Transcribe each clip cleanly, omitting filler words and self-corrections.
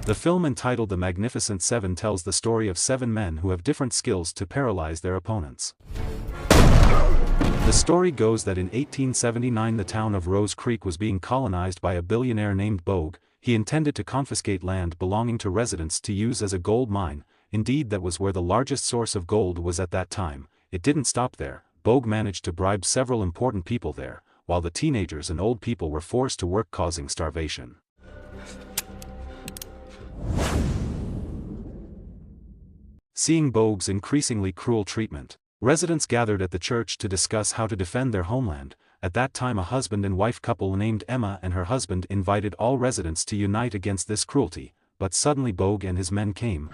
The film entitled The Magnificent Seven tells the story of 7 men who have different skills to paralyze their opponents. The story goes that in 1879 the town of Rose Creek was being colonized by a billionaire named Bogue. He intended to confiscate land belonging to residents to use as a gold mine. Indeed, that was where the largest source of gold was at that time. It didn't stop there. Bogue managed to bribe several important people there, while the teenagers and old people were forced to work, causing starvation. Seeing Bogue's increasingly cruel treatment, residents gathered at the church to discuss how to defend their homeland. At that time a husband and wife couple named Emma and her husband invited all residents to unite against this cruelty, but suddenly Bogue and his men came.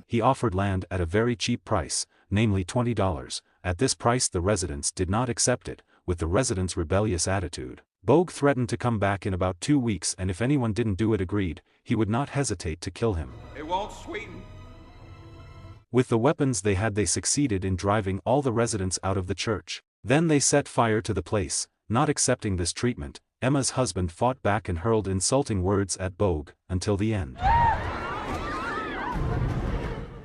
He offered land at a very cheap price, namely $20. At this price the residents did not accept it. With the residents' rebellious attitude, Bogue threatened to come back in about 2 weeks, and if anyone didn't do it agreed, he would not hesitate to kill him. It won't sweeten. With the weapons they had, they succeeded in driving all the residents out of the church. Then they set fire to the place. Not accepting this treatment, Emma's husband fought back and hurled insulting words at Bogue, until the end.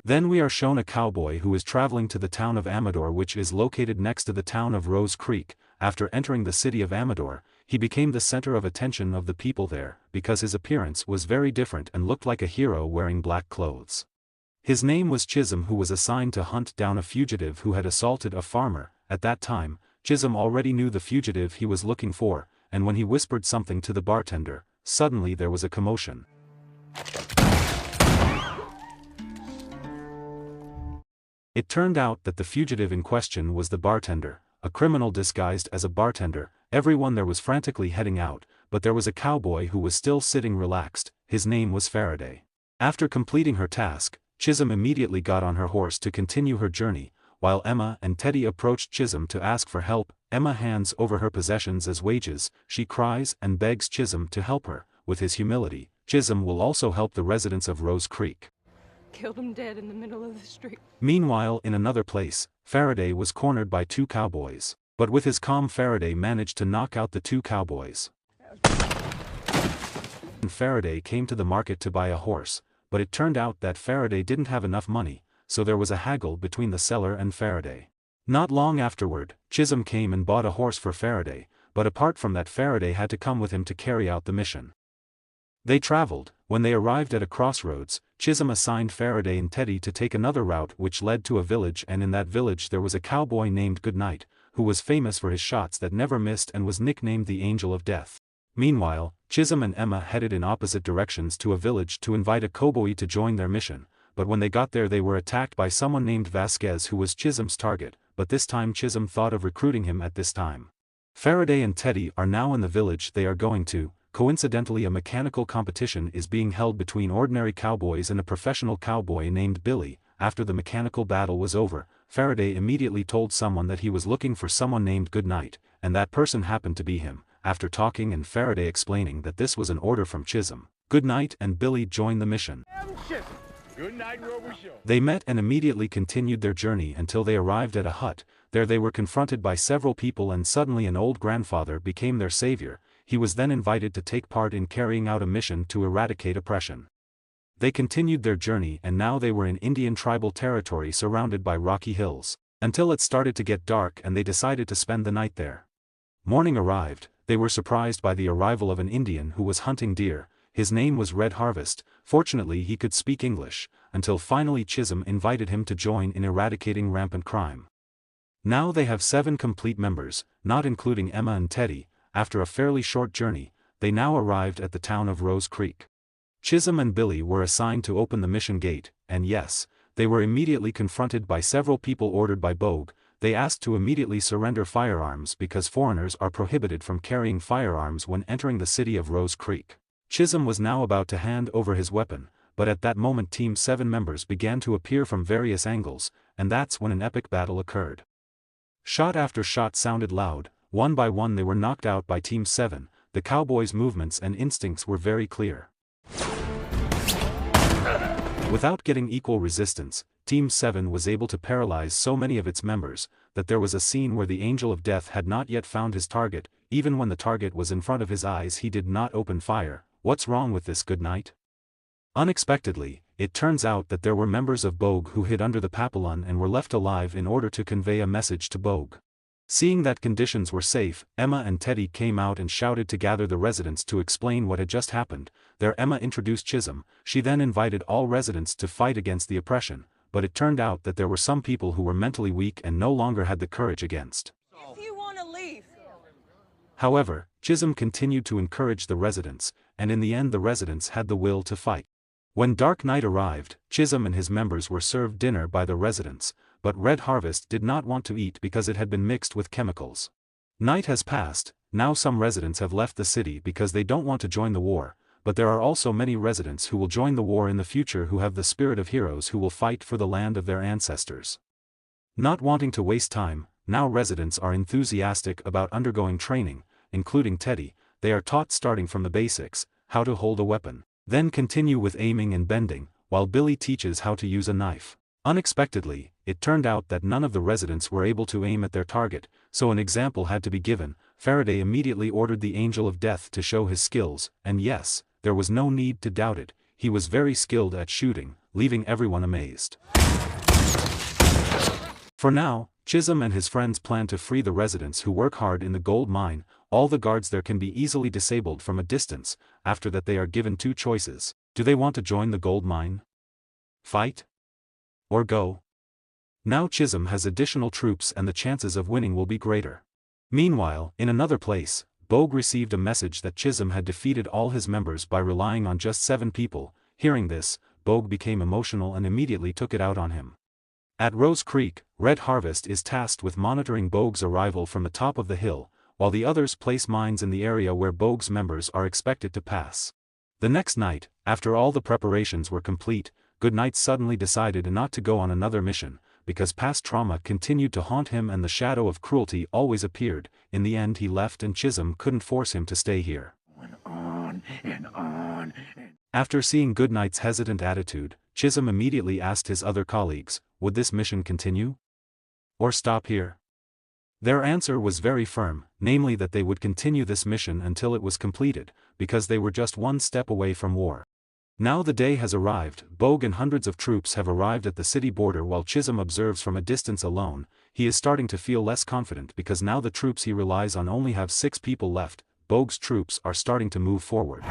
Then we are shown a cowboy who is traveling to the town of Amador, which is located next to the town of Rose Creek. After entering the city of Amador, he became the center of attention of the people there, because his appearance was very different and looked like a hero wearing black clothes. His name was Chisholm, who was assigned to hunt down a fugitive who had assaulted a farmer. At that time, Chisholm already knew the fugitive he was looking for, and when he whispered something to the bartender, suddenly there was a commotion. It turned out that the fugitive in question was the bartender, a criminal disguised as a bartender. Everyone there was frantically heading out, but there was a cowboy who was still sitting relaxed. His name was Faraday. After completing her task, Chisholm immediately got on her horse to continue her journey. While Emma and Teddy approached Chisholm to ask for help, Emma hands over her possessions as wages. She cries and begs Chisholm to help her. With his humility, Chisholm will also help the residents of Rose Creek. Killed him dead in the middle of the street. Meanwhile, in another place, Faraday was cornered by 2 cowboys. But with his calm, Faraday managed to knock out the 2 cowboys. And Faraday came to the market to buy a horse, but it turned out that Faraday didn't have enough money, so there was a haggle between the seller and Faraday. Not long afterward, Chisholm came and bought a horse for Faraday, but apart from that, Faraday had to come with him to carry out the mission. They traveled. When they arrived at a crossroads, Chisholm assigned Faraday and Teddy to take another route which led to a village, and in that village there was a cowboy named Goodnight, who was famous for his shots that never missed and was nicknamed the Angel of Death. Meanwhile, Chisholm and Emma headed in opposite directions to a village to invite a cowboy to join their mission, but when they got there they were attacked by someone named Vasquez, who was Chisholm's target, but this time Chisholm thought of recruiting him at this time. Faraday and Teddy are now in the village they are going to. Coincidentally, a mechanical competition is being held between ordinary cowboys and a professional cowboy named Billy. After the mechanical battle was over, Faraday immediately told someone that he was looking for someone named Goodnight, and that person happened to be him. After talking and Faraday explaining that this was an order from Chisholm, Goodnight and Billy joined the mission. They met and immediately continued their journey until they arrived at a hut. There they were confronted by several people, and suddenly an old grandfather became their savior. He was then invited to take part in carrying out a mission to eradicate oppression. They continued their journey, and now they were in Indian tribal territory surrounded by rocky hills, until it started to get dark and they decided to spend the night there. Morning arrived. They were surprised by the arrival of an Indian who was hunting deer. His name was Red Harvest. Fortunately he could speak English, until finally Chisholm invited him to join in eradicating rampant crime. Now they have 7 complete members, not including Emma and Teddy. After a fairly short journey, they now arrived at the town of Rose Creek. Chisholm and Billy were assigned to open the mission gate, and yes, they were immediately confronted by several people ordered by Bogue. They asked to immediately surrender firearms because foreigners are prohibited from carrying firearms when entering the city of Rose Creek. Chisholm was now about to hand over his weapon, but at that moment Team 7 members began to appear from various angles, and that's when an epic battle occurred. Shot after shot sounded loud. One by one they were knocked out by Team 7, the Cowboys' movements and instincts were very clear. Without getting equal resistance, Team 7 was able to paralyze so many of its members, that there was a scene where the Angel of Death had not yet found his target. Even when the target was in front of his eyes he did not open fire. "What's wrong with this good night?" Unexpectedly, it turns out that there were members of Bogue who hid under the papillon and were left alive in order to convey a message to Bogue. Seeing that conditions were safe, Emma and Teddy came out and shouted to gather the residents to explain what had just happened. There Emma introduced Chisholm. She then invited all residents to fight against the oppression, but it turned out that there were some people who were mentally weak and no longer had the courage against. If you want to leave. However, Chisholm continued to encourage the residents, and in the end the residents had the will to fight. When dark night arrived, Chisholm and his members were served dinner by the residents, but Red Harvest did not want to eat because it had been mixed with chemicals. Night has passed. Now some residents have left the city because they don't want to join the war, but there are also many residents who will join the war in the future who have the spirit of heroes who will fight for the land of their ancestors. Not wanting to waste time, now residents are enthusiastic about undergoing training, including Teddy. They are taught starting from the basics, how to hold a weapon, then continue with aiming and bending, while Billy teaches how to use a knife. Unexpectedly, it turned out that none of the residents were able to aim at their target, so an example had to be given. Faraday immediately ordered the Angel of Death to show his skills, and yes, there was no need to doubt it, he was very skilled at shooting, leaving everyone amazed. For now, Chisholm and his friends plan to free the residents who work hard in the gold mine. All the guards there can be easily disabled from a distance. After that they are given two choices. Do they want to join the gold mine? Fight? Or go? Now Chisholm has additional troops and the chances of winning will be greater. Meanwhile, in another place, Bogue received a message that Chisholm had defeated all his members by relying on just 7 people. Hearing this, Bogue became emotional and immediately took it out on him. At Rose Creek, Red Harvest is tasked with monitoring Bogue's arrival from the top of the hill, while the others place mines in the area where Bogue's members are expected to pass. The next night, after all the preparations were complete, Goodnight suddenly decided not to go on another mission, because past trauma continued to haunt him and the shadow of cruelty always appeared. In the end he left and Chisholm couldn't force him to stay here. Went on and on. After seeing Goodnight's hesitant attitude, Chisholm immediately asked his other colleagues, would this mission continue? Or stop here? Their answer was very firm, namely that they would continue this mission until it was completed, because they were just one step away from war. Now the day has arrived. Bogue and hundreds of troops have arrived at the city border while Chisholm observes from a distance alone. He is starting to feel less confident because now the troops he relies on only have 6 people left. Bogue's troops are starting to move forward.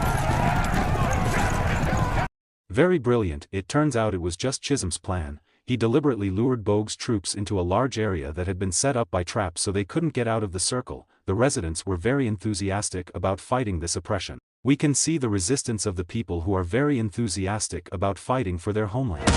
Very brilliant. It turns out it was just Chisholm's plan. He deliberately lured Bogue's troops into a large area that had been set up by traps so they couldn't get out of the circle. The residents were very enthusiastic about fighting this oppression. We can see the resistance of the people who are very enthusiastic about fighting for their homeland.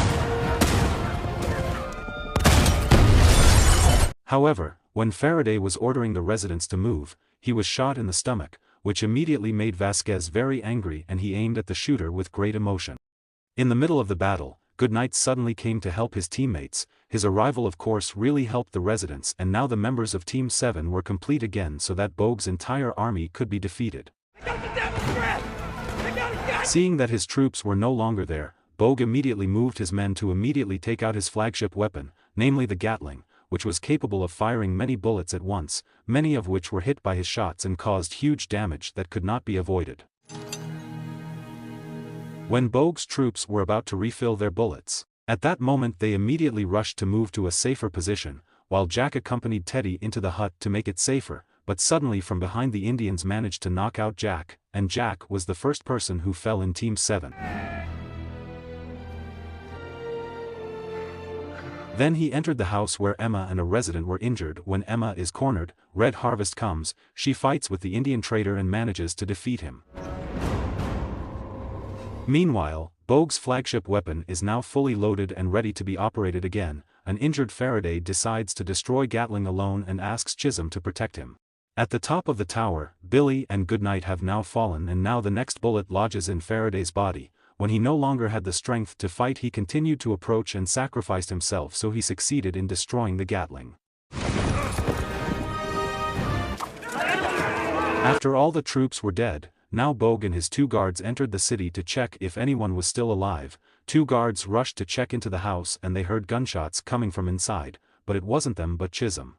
However, when Faraday was ordering the residents to move, he was shot in the stomach, which immediately made Vasquez very angry and he aimed at the shooter with great emotion. In the middle of the battle, Goodnight suddenly came to help his teammates. His arrival of course really helped the residents and now the members of Team 7 were complete again so that Bogue's entire army could be defeated. Seeing that his troops were no longer there, Bogue immediately moved his men to immediately take out his flagship weapon, namely the Gatling, which was capable of firing many bullets at once, many of which were hit by his shots and caused huge damage that could not be avoided. When Bogue's troops were about to refill their bullets, at that moment they immediately rushed to move to a safer position, while Jack accompanied Teddy into the hut to make it safer, but suddenly from behind the Indians managed to knock out Jack, and Jack was the first person who fell in Team 7. Then he entered the house where Emma and a resident were injured. When Emma is cornered, Red Harvest comes. She fights with the Indian trader and manages to defeat him. Meanwhile, Bogue's flagship weapon is now fully loaded and ready to be operated again. An injured Faraday decides to destroy Gatling alone and asks Chisholm to protect him. At the top of the tower, Billy and Goodnight have now fallen and now the next bullet lodges in Faraday's body. When he no longer had the strength to fight he continued to approach and sacrificed himself so he succeeded in destroying the Gatling. After all the troops were dead, now Bogue and his 2 guards entered the city to check if anyone was still alive. 2 guards rushed to check into the house and they heard gunshots coming from inside, but it wasn't them but Chisholm.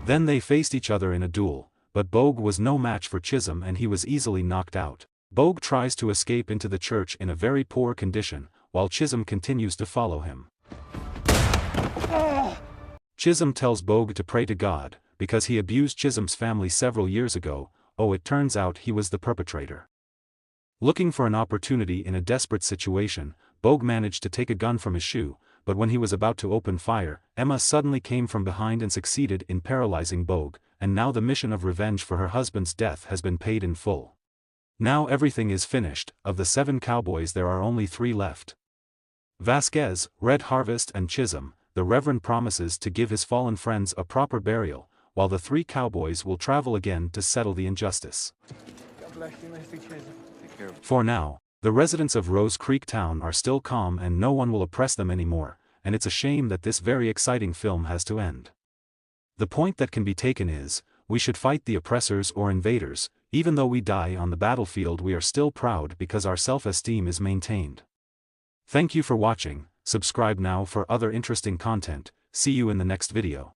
Then they faced each other in a duel. but Bogue was no match for Chisholm and he was easily knocked out. Bogue tries to escape into the church in a very poor condition, while Chisholm continues to follow him. Chisholm tells Bogue to pray to God, because he abused Chisholm's family several years ago. Oh, it turns out he was the perpetrator. Looking for an opportunity in a desperate situation, Bogue managed to take a gun from his shoe, but when he was about to open fire, Emma suddenly came from behind and succeeded in paralyzing Bogue, and now the mission of revenge for her husband's death has been paid in full. Now everything is finished. Of the 7 cowboys there are only 3 left. Vasquez, Red Harvest and Chisholm. The Reverend promises to give his fallen friends a proper burial, while the 3 cowboys will travel again to settle the injustice. God bless you, Mr. Chisholm. Take care. For now, the residents of Rose Creek Town are still calm and no one will oppress them anymore, and it's a shame that this very exciting film has to end. The point that can be taken is, we should fight the oppressors or invaders. Even though we die on the battlefield, we are still proud because our self-esteem is maintained. Thank you for watching. Subscribe now for other interesting content. See you in the next video.